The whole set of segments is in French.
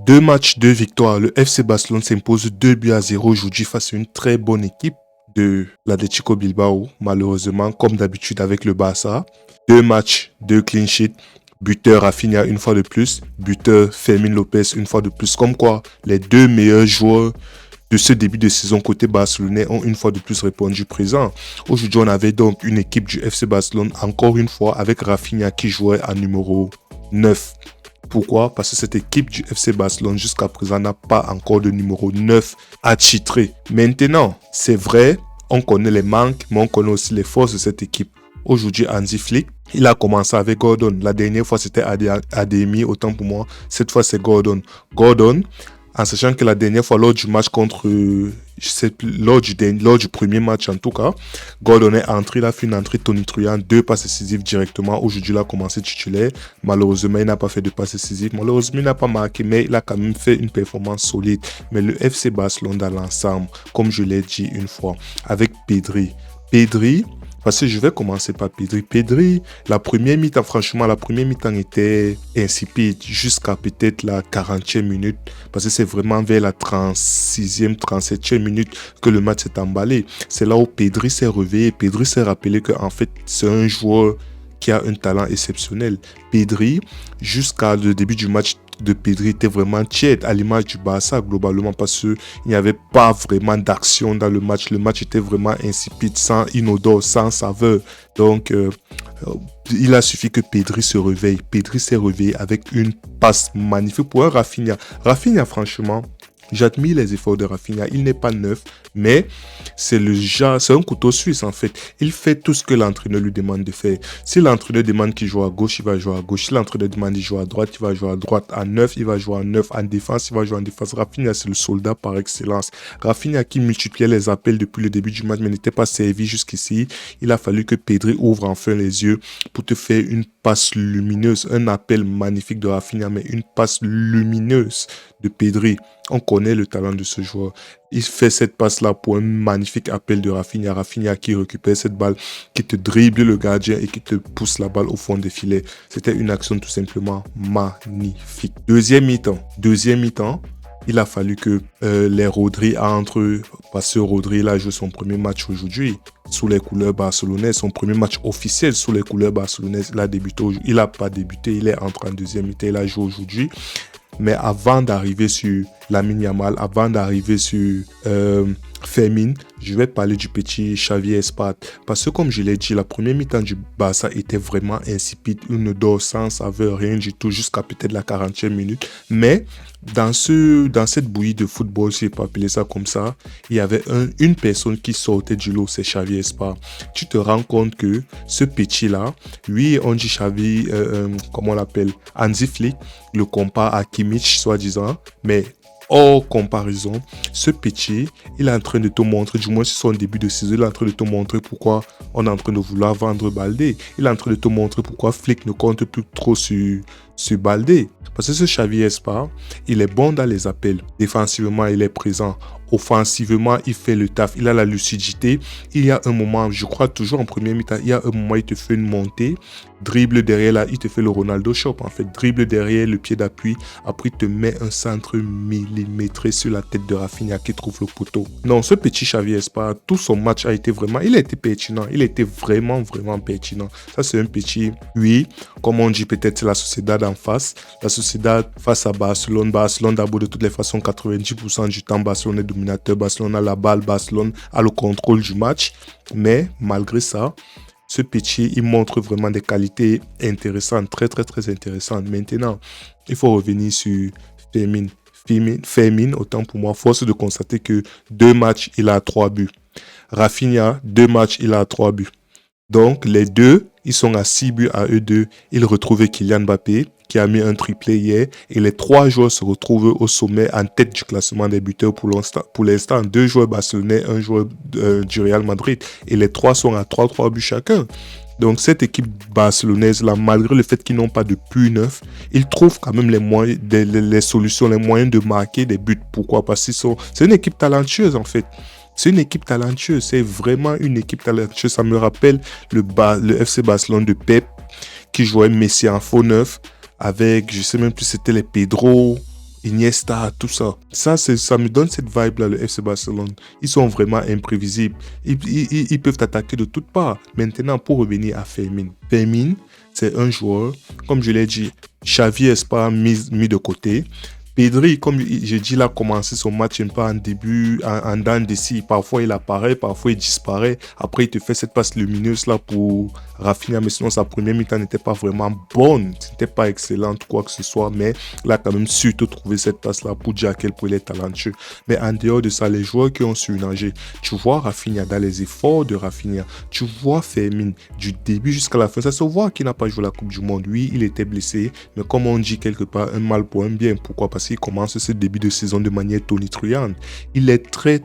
Deux matchs, deux victoires. Le FC Barcelone s'impose 2-0 aujourd'hui face à une très bonne équipe de l'Atlético Bilbao, malheureusement, comme d'habitude avec le Barça. Deux matchs, deux clean sheets. Buteur Rafinha une fois de plus. Buteur Fermin Lopez une fois de plus. Comme quoi, les deux meilleurs joueurs de ce début de saison côté barcelonais ont une fois de plus répondu présent. Aujourd'hui, on avait donc une équipe du FC Barcelone, encore une fois, avec Rafinha qui jouait à numéro 9. Pourquoi? Parce que cette équipe du FC Barcelone jusqu'à présent n'a pas encore de numéro 9 attitré. Maintenant, c'est vrai, on connaît les manques, mais on connaît aussi les forces de cette équipe. Aujourd'hui, Hansi Flick, il a commencé avec Gordon. La dernière fois, c'était Ademi, autant pour moi. Cette fois, c'est Gordon. Gordon, en sachant que la dernière fois, lors du match contre... lors du premier match, en tout cas, Gordon est entré, il a fait une entrée tonitruante, 2 passes décisives directement. Aujourd'hui, il a commencé titulaire. Malheureusement, il n'a pas fait de passes décisives. Malheureusement, il n'a pas marqué, mais il a quand même fait une performance solide. Mais le FC Barcelone dans l'ensemble, comme je l'ai dit une fois, avec Pedri, parce que je vais commencer par Pedri. Pedri, la première mi-temps, franchement, la première mi-temps était insipide jusqu'à peut-être la 40e minute. Parce que c'est vraiment vers la 36e, 37e minute que le match s'est emballé. C'est là où Pedri s'est réveillé. Pedri s'est rappelé qu'en fait, c'est un joueur qui a un talent exceptionnel. Pedri, jusqu'à le début du match de Pedri, était vraiment tiède à l'image du Barça globalement parce qu'il n'y avait pas vraiment d'action dans le match. Le match était vraiment insipide, sans inodore, sans saveur. Donc, il a suffi que Pedri se réveille. Pedri s'est réveillé avec une passe magnifique pour un Rafinha. Rafinha, franchement, j'admire les efforts de Rafinha. Il n'est pas neuf, mais c'est un couteau suisse en fait. Il fait tout ce que l'entraîneur lui demande de faire. Si l'entraîneur demande qu'il joue à gauche, il va jouer à gauche. Si l'entraîneur demande qu'il joue à droite, il va jouer à droite. À 9, il va jouer à 9. En défense, il va jouer en défense. Rafinha, c'est le soldat par excellence. Rafinha qui multipliait les appels depuis le début du match, mais n'était pas servi jusqu'ici. Il a fallu que Pedri ouvre enfin les yeux pour te faire une passe lumineuse. Un appel magnifique de Rafinha, mais une passe lumineuse de Pedri. On connaît le talent de ce joueur. Il fait cette passe-là pour un magnifique appel de Rafinha. Rafinha qui récupère cette balle, qui te dribble le gardien et qui te pousse la balle au fond des filets. C'était une action tout simplement magnifique. Deuxième mi-temps, il a fallu que les Rodri entrent, parce que Rodri il a joué son premier match aujourd'hui sous les couleurs barcelonaises, son premier match officiel sous les couleurs barcelonaises. Il n'a pas débuté, il est entré en deuxième mi-temps, il a joué aujourd'hui. Mais avant d'arriver sur Lamine Yamal, avant d'arriver sur Fermin, je vais parler du petit Xavi Espat. Parce que comme je l'ai dit, la première mi-temps du Barça était vraiment insipide, une odeur sans saveur, rien du tout, jusqu'à peut-être la 40e minute. Mais dans cette bouillie de football, si je peux appeler ça comme ça, il y avait une personne qui sortait du lot, c'est Xavi Espat. Tu te rends compte que ce petit-là, oui, on dit Xavi, comment on l'appelle, Hansi Flick, le compare à Kimmich, soi-disant, mais hors comparaison, ce petit, il est en train de te montrer, du moins sur son début de saison, il est en train de te montrer pourquoi on est en train de vouloir vendre Baldé. Il est en train de te montrer pourquoi Flick ne compte plus trop sur Baldé. Parce que ce Xavi Espat, il est bon dans les appels. Défensivement, il est présent. Offensivement, il fait le taf. Il a la lucidité. Il y a un moment, je crois toujours en première mi-temps, il y a un moment, il te fait une montée. Dribble derrière là, il te fait le Ronaldo Shop en fait. Dribble derrière le pied d'appui. Après, il te met un centre millimétré sur la tête de Rafinha qui trouve le poteau. Non, ce petit Xavi Espat, tout son match a été vraiment, il a été pertinent. Il a été vraiment, vraiment pertinent. Ça, c'est un petit, oui, comme on dit peut-être, c'est la Sociedad en face. La Sociedad face à Barcelone. Barcelone, d'abord, de toutes les façons, 90% du temps, Barcelone est dominateur. Barcelone a la balle. Barcelone a le contrôle du match. Mais, malgré ça, ce petit, il montre vraiment des qualités intéressantes, très, très, très intéressantes. Maintenant, il faut revenir sur Fermin, autant pour moi, force de constater que 2 matchs, il a 3 buts. Rafinha, 2 matchs, il a 3 buts. Donc, les deux, ils sont à 6 buts à eux deux. Ils retrouvent Kylian Mbappé, qui a mis un triplé hier. Et les 3 joueurs se retrouvent au sommet, en tête du classement des buteurs pour l'instant. 2 joueurs barcelonais, 1 joueur du Real Madrid. Et les 3 sont à 3 buts chacun. Donc, cette équipe barcelonaise, là, malgré le fait qu'ils n'ont pas de but neuf, ils trouvent quand même les moyens, les solutions, les moyens de marquer des buts. Pourquoi? Parce que c'est une équipe talentueuse, en fait. C'est une équipe talentueuse, c'est vraiment une équipe talentueuse. Ça me rappelle le FC Barcelone de Pep qui jouait Messi en faux neuf avec, je sais même plus, c'était les Pedro, Iniesta, tout ça. Ça me donne cette vibe-là, le FC Barcelone. Ils sont vraiment imprévisibles. Ils peuvent attaquer de toutes parts. Maintenant, pour revenir à Fermin. Fermin, c'est un joueur, comme je l'ai dit, Xavi Espa mis de côté. Pedri, comme j'ai dit, il a commencé son match un peu en début, en dents de scie. Parfois, il apparaît, parfois, il disparaît. Après, il te fait cette passe lumineuse là pour Rafinha. Mais sinon, sa première mi-temps n'était pas vraiment bonne. C'était pas excellente, quoi que ce soit. Mais il a quand même su te trouver cette passe là pour dire à quel point il est talentueux. Mais en dehors de ça, les joueurs qui ont surnagé, tu vois Rafinha dans les efforts de Rafinha. Tu vois Fermin du début jusqu'à la fin. Ça se voit qu'il n'a pas joué la Coupe du Monde. Oui, il était blessé. Mais comme on dit quelque part, un mal pour un bien. Pourquoi? Parce qu'il commence ce début de saison de manière tonitruante. Il est très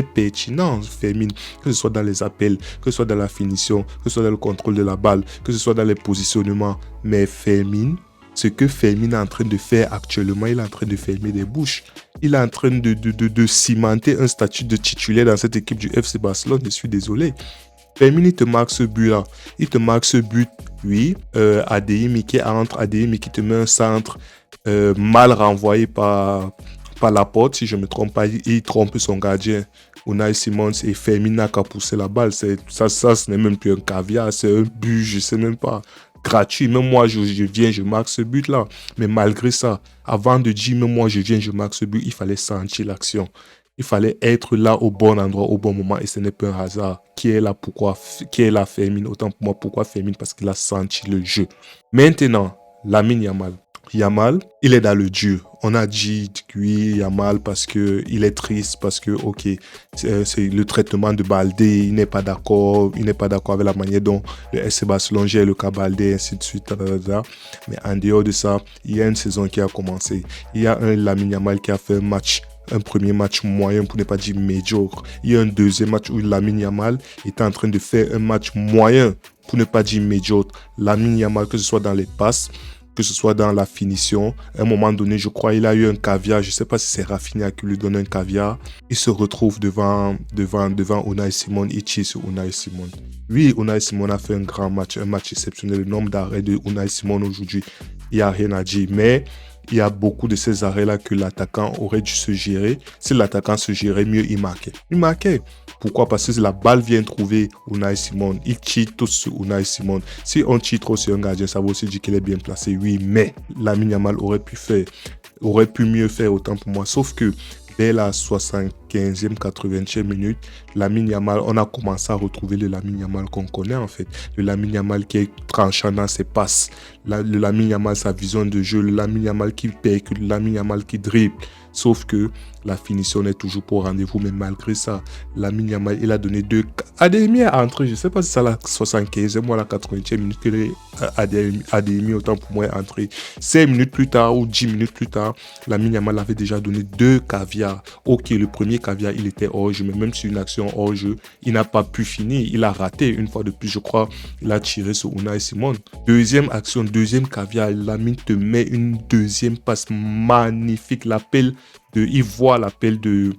pertinent, Fermin, que ce soit dans les appels, que ce soit dans la finition, que ce soit dans le contrôle de la balle, que ce soit dans les positionnements. Mais Fermin, ce que Fermin est en train de faire actuellement, il est en train de fermer des bouches. Il est en train de cimenter un statut de titulaire dans cette équipe du FC Barcelone. Je suis désolé. Fermin, il te marque ce but-là. Il te marque ce but, oui. ADM qui entre, ADM qui te met un centre mal renvoyé par la porte, si je ne me trompe pas. Il trompe son gardien, Unai Simons, et Fermin n'a qu'à pousser la balle. Ça, ce n'est même plus un caviar, c'est un but, je ne sais même pas. Gratuit. Même moi, je viens, je marque ce but-là. Mais malgré ça, avant de dire, même moi, je viens, je marque ce but, il fallait sentir l'action. Il fallait être là au bon endroit, au bon moment, et ce n'est pas un hasard. Qui est là Fermin? Autant pour moi, pourquoi Fermin? Parce qu'il a senti le jeu. Maintenant, Lamine Yamal. Yamal, il est dans le dur. On a dit oui, Yamal, parce que il est triste, parce que, ok, c'est le traitement de Baldé, il n'est pas d'accord avec la manière dont le FC Barcelone gère le cas Baldé, ainsi de suite. Mais en dehors de ça, il y a une saison qui a commencé. Il y a un Lamine Yamal qui a fait un premier match moyen, pour ne pas dire médiocre. Il y a un deuxième match où Lamine Yamal est en train de faire un match moyen, pour ne pas dire médiocre. Lamine Yamal, que ce soit dans les passes, que ce soit dans la finition. À un moment donné, je crois, il a eu un caviar. Je ne sais pas si c'est Rafinha qui lui donne un caviar. Il se retrouve devant Unai Simon. Il tire sur Unai Simon. Oui, Unai Simon a fait un grand match, un match exceptionnel. Le nombre d'arrêts de Unai Simon aujourd'hui, il n'y a rien à dire. Mais il y a beaucoup de ces arrêts-là que l'attaquant aurait dû se gérer. Si l'attaquant se gérait mieux, il marquait. Il marquait. Pourquoi? Parce que la balle vient trouver Unai Simon. Il tire tous sur Unai Simon. Si on tire trop sur un gardien, ça veut aussi dire qu'il est bien placé. Oui, mais Lamine Yamal aurait pu mieux faire, autant pour moi. Sauf que dès la 75e, 80e minute, Lamine Yamal, on a commencé à retrouver le Lamine Yamal qu'on connaît en fait. Le Lamine Yamal qui est tranchant dans ses passes. Le Lamine Yamal, sa vision de jeu. Le Lamine Yamal qui percute. Le Lamine Yamal qui dribble. Sauf que la finition n'est toujours pas au rendez-vous. Mais malgré ça, Lamine Yamal, il a donné deux... Adeyemi est entré. Je ne sais pas si c'est à la 75e ou à la 80e minute que Adeyemi, autant pour moi, est entré. 5 minutes plus tard ou 10 minutes plus tard, Lamine Yamal avait déjà donné 2 caviars. Ok, le premier caviar, il était hors jeu. Mais même sur une action hors jeu, il n'a pas pu finir. Il a raté une fois de plus, je crois. Il a tiré sur Unai Simon. Deuxième action, deuxième caviar. Lamine te met une deuxième passe magnifique. Il voit l'appel de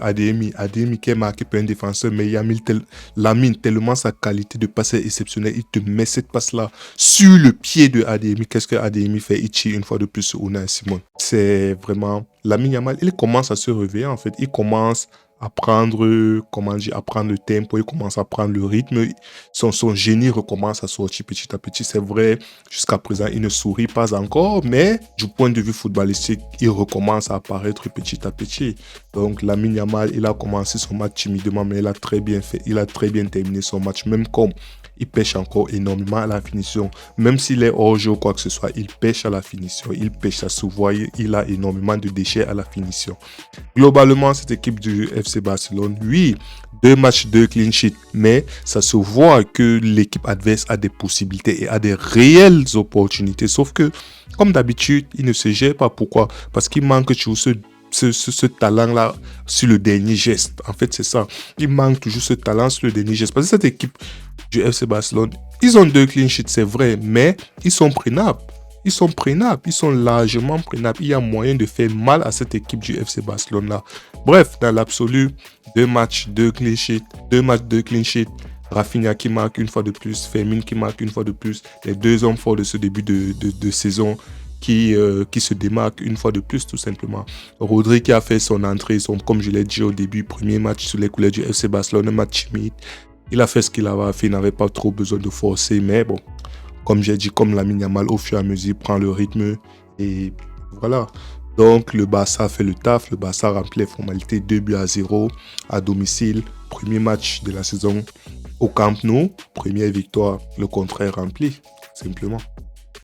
Adeyemi. Adeyemi qui est marqué par un défenseur, mais Lamine, tellement sa qualité de passeur exceptionnelle, il te met cette passe-là sur le pied de Adeyemi. Qu'est-ce que Adeyemi fait? Il tire une fois de plus sur Unai Simon. C'est vraiment... Lamine Yamal, il commence à se réveiller en fait. Il commence à prendre le tempo, il commence à prendre le rythme. Son génie recommence à sortir petit à petit. C'est vrai, jusqu'à présent, il ne sourit pas encore, mais du point de vue footballistique, il recommence à apparaître petit à petit. Donc, Lamine Yamal, il a commencé son match timidement, mais il a très bien fait. Il a très bien terminé son match, même comme il pêche encore énormément à la finition. Même s'il est hors jeu ou quoi que ce soit, il pêche à la finition. Il pêche, ça se voit. Il a énormément de déchets à la finition. Globalement, cette équipe du FC Barcelone, oui, 2 matchs, 2 clean sheets, mais ça se voit que l'équipe adverse a des possibilités et a des réelles opportunités. Sauf que, comme d'habitude, il ne se gère pas. Pourquoi? Parce qu'il manque toujours ce talent-là sur le dernier geste. En fait, c'est ça. Il manque toujours ce talent sur le dernier geste. Parce que cette équipe du FC Barcelone, ils ont 2 clean sheets, c'est vrai, mais ils sont prenables. Ils sont largement prenables. Il y a moyen de faire mal à cette équipe du FC Barcelone-là. Bref, dans l'absolu, 2 matchs, 2 clean sheets, 2 matchs, 2 clean sheets. Rafinha qui marque une fois de plus, Fermin qui marque une fois de plus. Les 2 hommes forts de ce début de saison qui se démarque une fois de plus, tout simplement. Rodri qui a fait son entrée, comme je l'ai dit au début, premier match sous les couleurs du FC Barcelone, un match timide. Il a fait ce qu'il avait fait, il n'avait pas trop besoin de forcer, mais bon, comme j'ai dit, comme Lamine Yamal, au fur et à mesure, prend le rythme et voilà. Donc, le Barça a fait le taf, le Barça remplit les formalités 2-0 à domicile. Premier match de la saison au Camp Nou, première victoire, le contraire rempli, simplement.